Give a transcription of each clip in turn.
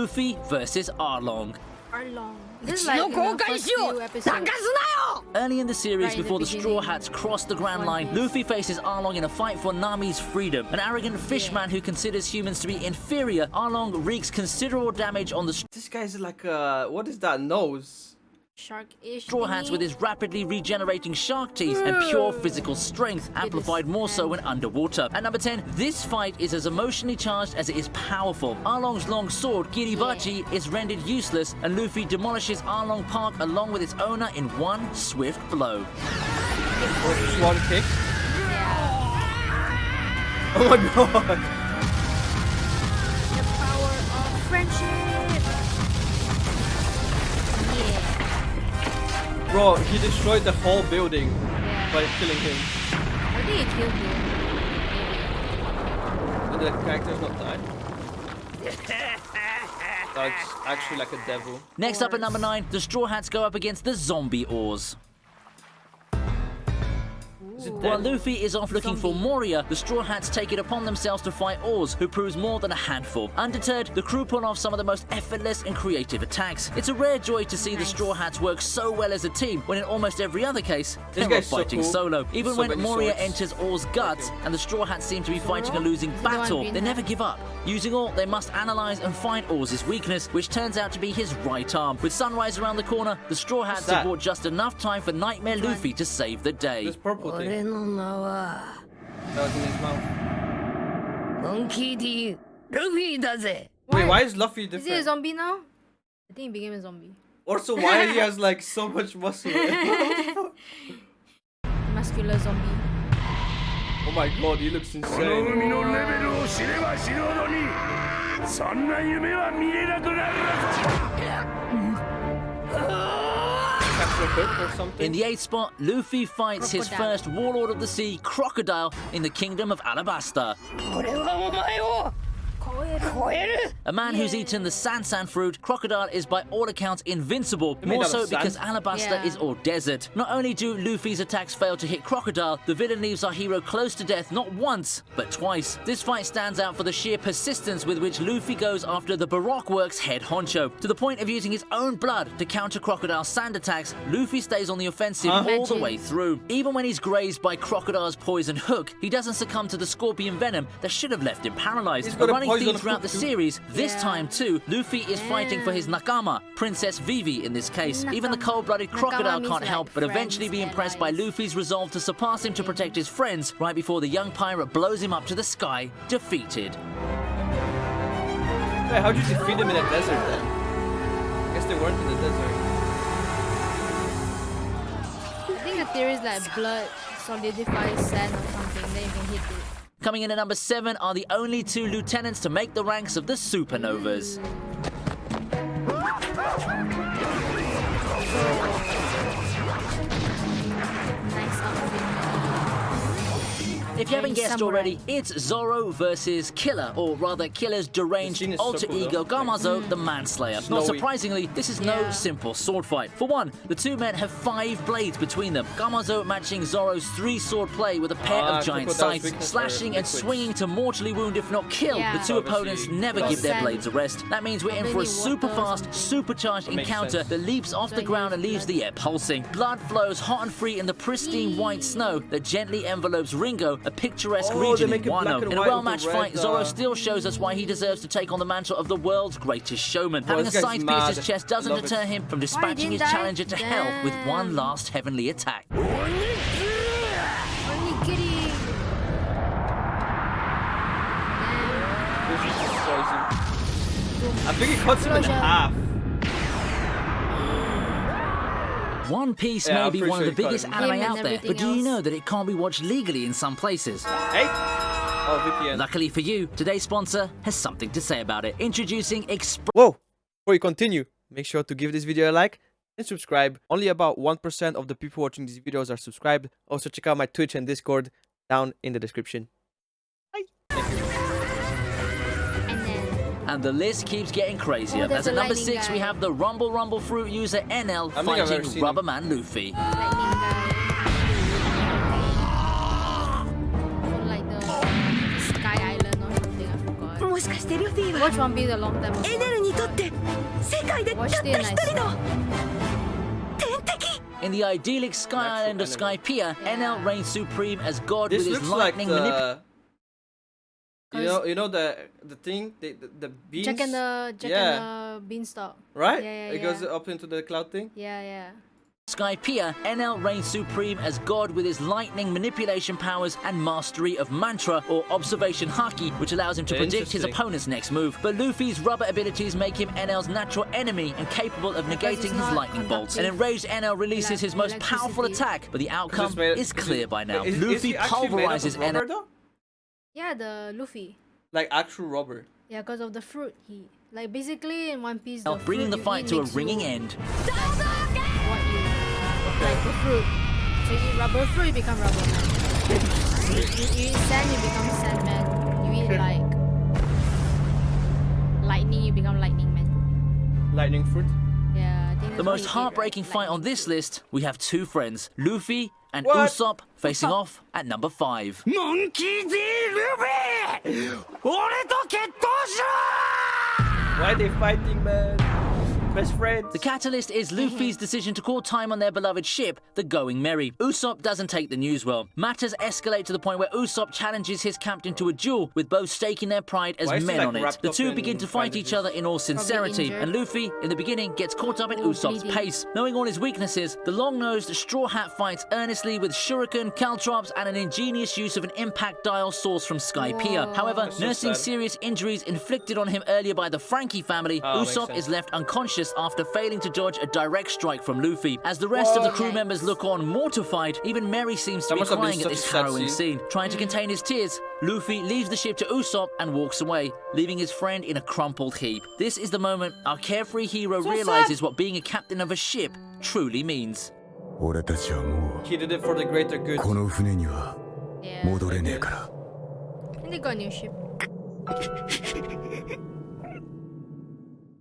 Luffy versus Arlong. This is like in the first few episodes. Early in the series, Right in the before the Straw beginning, Hats cross the Grand Line, Piece. Luffy faces Arlong in a fight for Nami's freedom. An arrogant fishman who considers humans to be inferior, Arlong wreaks considerable damage on the This guy's like what is that nose? Shark-ish. Straw Hats with his rapidly regenerating shark teeth and pure physical strength, amplified more so when underwater. At number 10, this fight is as emotionally charged as it is powerful. Arlong's long sword, Kiribachi, is rendered useless, and Luffy demolishes Arlong Park along with its owner in one swift blow. Just one kick. Yeah. Oh my god. The power of friendship. Yeah. Bro, he destroyed the whole building Yeah. by killing him. I think he killed him. And the character's not died. That's actually like a devil. Next up at number 9, the Straw Hats go up against the Zombie Oars. Is it While dead? Luffy is off looking for Zombie. Moria, the Straw Hats take it upon themselves to fight Oars, who proves more than a handful. Undeterred, the crew pull off some of the most effortless and creative attacks. It's a rare joy to see the Nice. Straw Hats work so well as a team, when in almost every other case, This they were guy's so fighting cool. solo. Even So when many Moria swords. enters Oars' guts, and the Straw Hats seem to be fighting a losing the one battle, green they hat? never give up. Using all, they must analyze and find Oars' weakness, which turns out to be his right arm. With sunrise around the corner, the Straw Hats that? have bought just enough time for Nightmare Luffy to save the day. This purple thing. That was in his mouth. Wait, why is Luffy Is he a different? zombie now? I think he became a zombie. Also, why he has like so much muscle? Muscular zombie. Oh my god, he looks insane. 海のレベルを知れば知るほどにそんな夢は見れなくなるのさ Capture a hook or something? In the 8th spot, Luffy fights his Crocodile. first Warlord of the Sea, Crocodile, in the Kingdom of Alabasta. 俺はお前を超える A man who's eaten the Sansan fruit, Crocodile is by all accounts invincible, made more out so of sand? because Alabasta Yeah. is all desert. Not only do Luffy's attacks fail to hit Crocodile, the villain leaves our hero close to death not once, but twice. This fight stands out for the sheer persistence with which Luffy goes after the Baroque Works head honcho. To the point of using his own blood to counter Crocodile's sand attacks, Luffy stays on the offensive all the Imagine. way through. Even when he's grazed by Crocodile's poison hook, he doesn't succumb to the scorpion venom that should have left him paralyzed. He's A got a running poison theme throughout the hook too. series, this Yeah. time too, Luffy is fighting for his Nakama, Princess Vivi in this case. Even the Nakama. cold-blooded Nakama Crocodile means can't like help but eventually be friends, impressed by allies. Luffy's resolve to surpass him to protect his friends, right before the young pirate blows him up to the sky, defeated. Wait, how'd you defeat him in a desert then? I guess they weren't in the desert. I think the theory is like blood solidifies sand or something, then you can hit it. Coming in at number 7 are the only 2 lieutenants to make the ranks of the Supernovas. Nice outfit. If you haven't Very guessed samurai. already, it's Zorro versus Killer, or rather Killer's deranged The scene is so alter cool, ego though. Gamazo, the Manslayer. Not Snowy. surprisingly, this is no Yeah. simple sword fight. For one, the two men have 5 blades between them, Gamazo matching Zorro's 3-sword play with a pair of giant Crocodile's scythes, weakness slashing are and liquids. swinging to mortally wound if not kill. Yeah. The two Obviously, opponents never blood. give their Sand. blades a rest. That means we're in for a Maybe super water or fast, something. supercharged makes encounter sense. that leaps off the Don't ground use and leaves blood. the air pulsing. Blood flows hot and free in the pristine white snow that gently envelopes Ringo, a picturesque Oh, they region make in it black Wano. and In a white with well-matched the fight, red, Zorro still shows us why he deserves to take on the mantle of the world's greatest showman. Having a this guy's scythe pierce his mad. chest doesn't Love it. deter him from dispatching his didn't die? challenger to hell with one Damn. last heavenly attack. Onigiri. This just destroys him. I think it cuts him in Closure. half. One Piece Yeah, may I'm be pretty one of sure the he cut biggest him. anime Him and out there, everything but do you else. know that it can't be watched legally in some places? Hey! Oh, VPN. Luckily for you, today's sponsor has something to say about it. Introducing Whoa! Before you continue, make sure to give this video a like and subscribe. Only about 1% of the people watching these videos are subscribed. Also, check out my Twitch and Discord down in the description. And then And the list keeps getting crazier. Oh, there's As at a number lightning 6, we guy. have the Rumble fruit user NL I think I've ever fighting seen him. Rubberman Luffy. lightning guy. From like the Sky Island or something, I forgot. もしかしてルフィは Watch One Piece a long time ago. エネルにとって世界でたった一人の天敵。 In the idyllic Sky Island of Skypiea, Enel reigns supreme as God This with his looks like lightning manipulation. you know the thing, the beans. Jack and the beanstalk. Right? Yeah, It goes up into the cloud thing. Yeah. Skypiea, Enel reigns supreme as God with his lightning manipulation powers and mastery of mantra or observation haki, which allows him to predict his Interesting. opponent's next move. But Luffy's rubber abilities make him Enel's natural enemy and capable of negating his not lightning bolts. An conductive enraged Enel releases his most powerful electricity. attack, but the outcome made- is clear by now. Is Luffy he actually made up of pulverizes rubber Enel. though? Yeah, the Luffy. Like actual rubber. Yeah, because of the fruit. He like basically in One Piece. The Bringing fruit the you fight eat to a makes ringing you, end. What you like the fruit. So you eat rubber fruit, you become rubber man. You eat sand, you become sandman. You eat like lightning, you become lightning man. Lightning fruit. Yeah, I think that's The what most you eat, heartbreaking right? fight on Lightning this fruit. list, we have two friends, Luffy and What? Usopp, facing off at number 5. モンキー D ルビー俺と決闘しろ Why are they fighting, man? Best friends. The catalyst is Luffy's decision to call time on their beloved ship, the Going Merry. Usopp doesn't take the news well. Matters escalate to the point where Usopp challenges his captain to a duel, with both staking their pride as Why is he, men like, on it. wrapped The up two in begin to fight each other in all sincerity, injured. and Luffy, in the beginning, gets caught up in Usopp's bleeding. pace. Knowing all his weaknesses, the long-nosed Straw Hat fights earnestly with shuriken, caltrops, and an ingenious use of an impact dial sourced from Skypiea. Whoa. However, That's so nursing sad. serious injuries inflicted on him earlier by the Frankie family, Oh, makes Usopp sense. is left unconscious after failing to dodge a direct strike from Luffy. As the rest of the crew Yikes. members look on mortified, even Merry seems to That be must have been crying at such this a sad harrowing scene. scene. Trying to contain his tears, Luffy leaves the ship to Usopp and walks away, leaving his friend in a crumpled heap. This is the moment our carefree hero realizes what being a captain of a ship truly means. 俺たちはも He did it for the greater good. うこの船には Yeah. 戻れねえから And they got a new ship.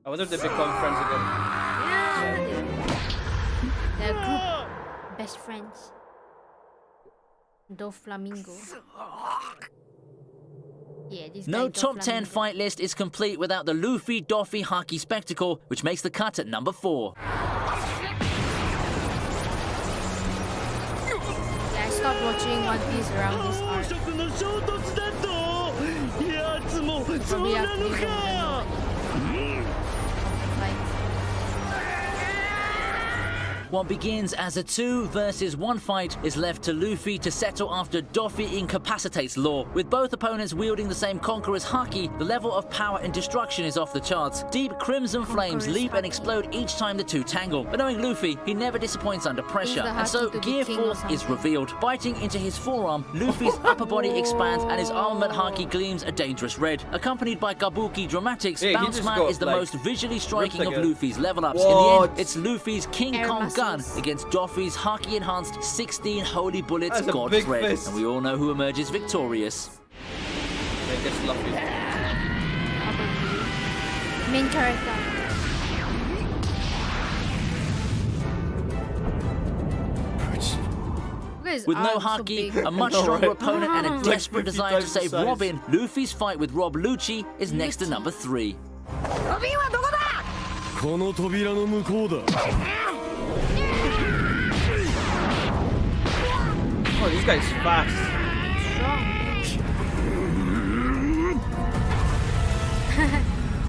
I wonder if they become friends again. Yeah, they do. They're a group. Best friends. Doflamingo. Yeah, this No guy top 10 Doflamingo. fight list is complete without the Luffy Doffy Haki spectacle, which makes the cut at number 4. Yeah, I stopped watching One Piece around this arc. 食の衝突だとやつもそう Probably な after の this か fight. What begins as a 2 versus 1 fight is left to Luffy to settle after Doffy incapacitates Law. With both opponents wielding the same Conqueror's Haki, the level of power and destruction is off the charts. Deep crimson flames Conqueror's leap and Haki. explode each time the two tangle. But knowing Luffy, he never disappoints under pressure, the and so Haki to be Gear king or 4 is something. revealed. Biting into his forearm, Luffy's upper body expands and his armament Haki gleams a dangerous red. Accompanied by Kabuki dramatics, Yeah, he Bounce just Man got, is the like, most visually striking of again. Luffy's level ups. In the What? end, it's Luffy's King Air Kong gun muscles. against Doffy's Haki-enhanced 16 Holy Bullets That's a God big Thread. fist. And we all know who emerges victorious. I guess Luffy. Probably. Main character. Look at his With no arms, so Haki, big. a much know, stronger right? opponent, and a Like desperate 50 desire to times the save size. Robin, Luffy's fight with Rob Lucci is next to number 3. この扉の向こうだ Oh, this guy's fast.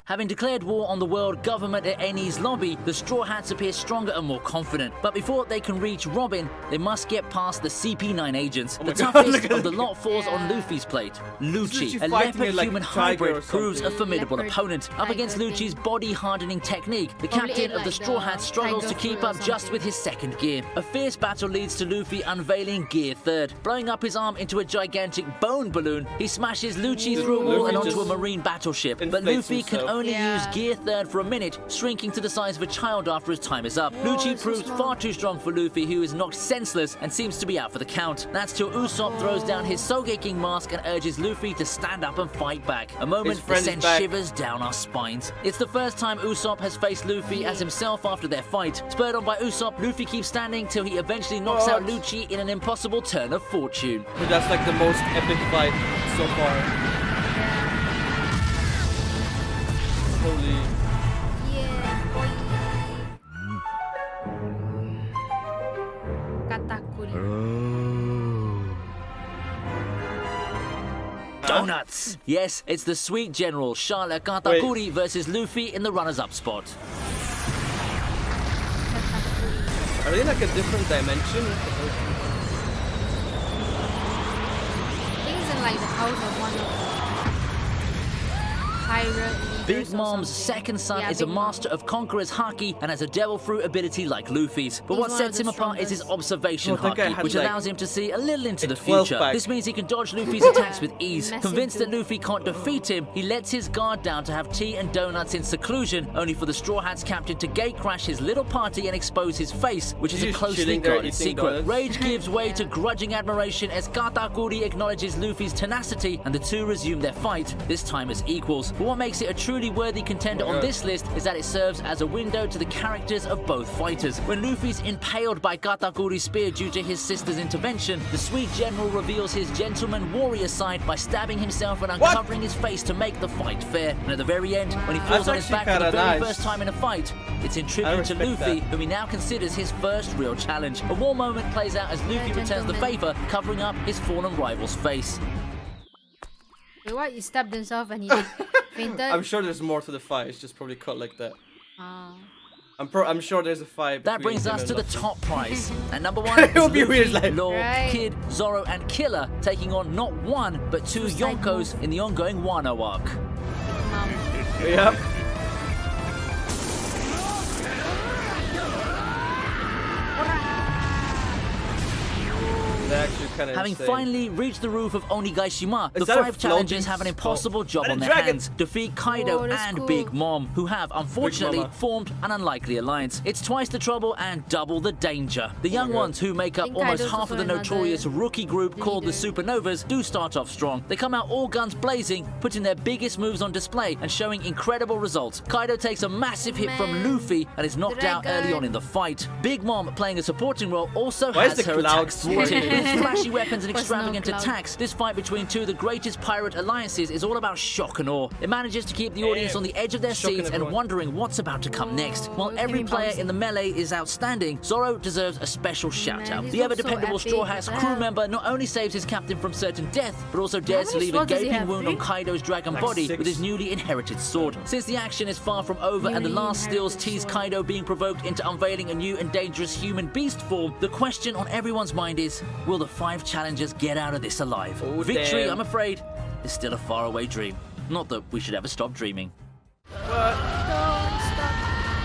Having declared war on the world government at Enies lobby, the Straw Hats appear stronger and more confident. But before they can reach Robin, they must get past the CP9 agents. The my God, toughest look at of the lot falls on Yeah. Luffy's plate. Lucci, Lucci a fighting leopard it like human a tiger hybrid, or proves a something. formidable Leopard opponent. Up against tiger Lucci's thing. body-hardening technique, the Probably captain ate of the like Straw the Hats struggles to tiger keep food or up just something. with his second gear. A fierce battle leads to Luffy unveiling Gear 3rd. Blowing up his arm into a gigantic bone balloon, he smashes Lucci through a wall Luffy and onto a just marine battleship. But inflates Luffy can himself. only Yeah. use Gear 3rd for a minute, shrinking to the size of a child after his time is up. Lucci so proves small. far too strong for Luffy, who is knocked senseless and seems to be out for the count. That's till Usopp throws down his Sogeking mask and urges Luffy to stand up and fight back. A moment His that friend is sends back. shivers down our spines. It's the first time Usopp has faced Luffy as himself after their fight. Spurred on by Usopp, Luffy keeps standing till he eventually knocks out What? Lucci in an impossible turn of fortune. But that's like the most epic fight so far. Holy. Donuts! Yes, it's the sweet general Charlotte Katakuri versus Luffy in the runners-up spot. Are they like a different dimension? Things in like the house of one of the pirate Big leaders or Mom's something. second son Yeah, is a Big Mom. master of Conqueror's Haki and has a devil fruit ability like Luffy's. But He's what one sets of him the apart is his strongest. observation Oh, that guy Haki, had, which like, allows him to see a little into the 12 future. pack. This means he can dodge Luffy's attacks with ease. Massive Convinced that dude. Luffy can't defeat him, he lets his guard down to have tea and donuts in seclusion, only for the Straw Hats captain to gatecrash his little party and expose his face, which is He's a just closely chilling there guarded eating secret. donuts. Rage gives way to grudging admiration as Katakuri acknowledges Luffy's tenacity and the two resume their fight, this time as equals. But what makes it a truly worthy contender on this list is that it serves as a window to the characters of both fighters. When Luffy's impaled by Katakuri's spear due to his sister's intervention, the sweet general reveals his gentleman warrior side by stabbing himself and uncovering his face to make the fight fair. And at the very end, when he falls That's on his back for actually the very kinda nice. first time in a fight, it's in tribute to respect Luffy, that. whom he now considers his first real challenge. A war moment plays out as Luffy returns the gentleman. favor, covering up his fallen rival's face. Wait, what? He stabbed himself and he fainted? I'm sure there's more to the fight. It's just probably cut like that. Ah. I'm sure there's a fight. That between brings him us and to the Luffy. top prize. And number one It is would be Luffy, weird, like- Law, Right. Kid, Zorro, and Killer taking on not one, but two Suicide Yonkos in the ongoing Wano arc. Mom. Yep. They're actually kind of Having finally reached the roof of Onigaishima, the Is that a 5 challengers floating have an spot? impossible job And a on their dragon! hands. Defeat Kaido Oh, that's and cool. Big Mom, who have, unfortunately, Mama. formed an unlikely alliance. It's twice the trouble and double the danger. The young ones, who make up think almost Kaido's half of the also notorious another rookie group called the leader. Supernovas, do start off strong. They come out all guns blazing, putting their biggest moves on display and showing incredible results. Kaido takes a massive hit from Man. Luffy and is knocked out Dragon. early on in the fight. Big Mom, playing a supporting role, also Why is has the her cloud attacks thwarted. With its flashy weapons and Personal extravagant cloud. attacks, this fight between two of the greatest pirate alliances is all about shock and awe. It manages to keep the audience on the edge of their Shocking seats and everyone. wondering what's about to come next. While Give every me player bouncy. in the melee is outstanding, Zorro deserves a special shout out. this The ever looks so dependable epic. Straw Hats What the crew hell? member not only saves his captain from certain death, but also dares to many leave a swords does he gaping have? wound on 3? Kaido's dragon Like body 6. with his newly inherited sword. Since the action is far from over and the Newly last stills inherited tease sword. Kaido being provoked into unveiling a new and dangerous human beast form, the question on everyone's mind is, will the 5 challengers get out of this alive? Oh, Victory, damn. I'm afraid, is still a faraway dream. Not that we should ever stop dreaming. Don't stop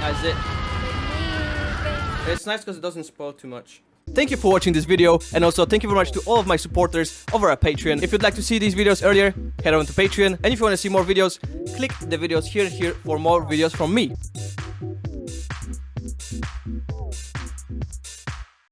That's it. believing. It's nice because it doesn't spoil too much. Thank you for watching this video, and also thank you very much to all of my supporters over at Patreon. If you'd like to see these videos earlier, head on to Patreon. And if you want to see more videos, click the videos here and here for more videos from me.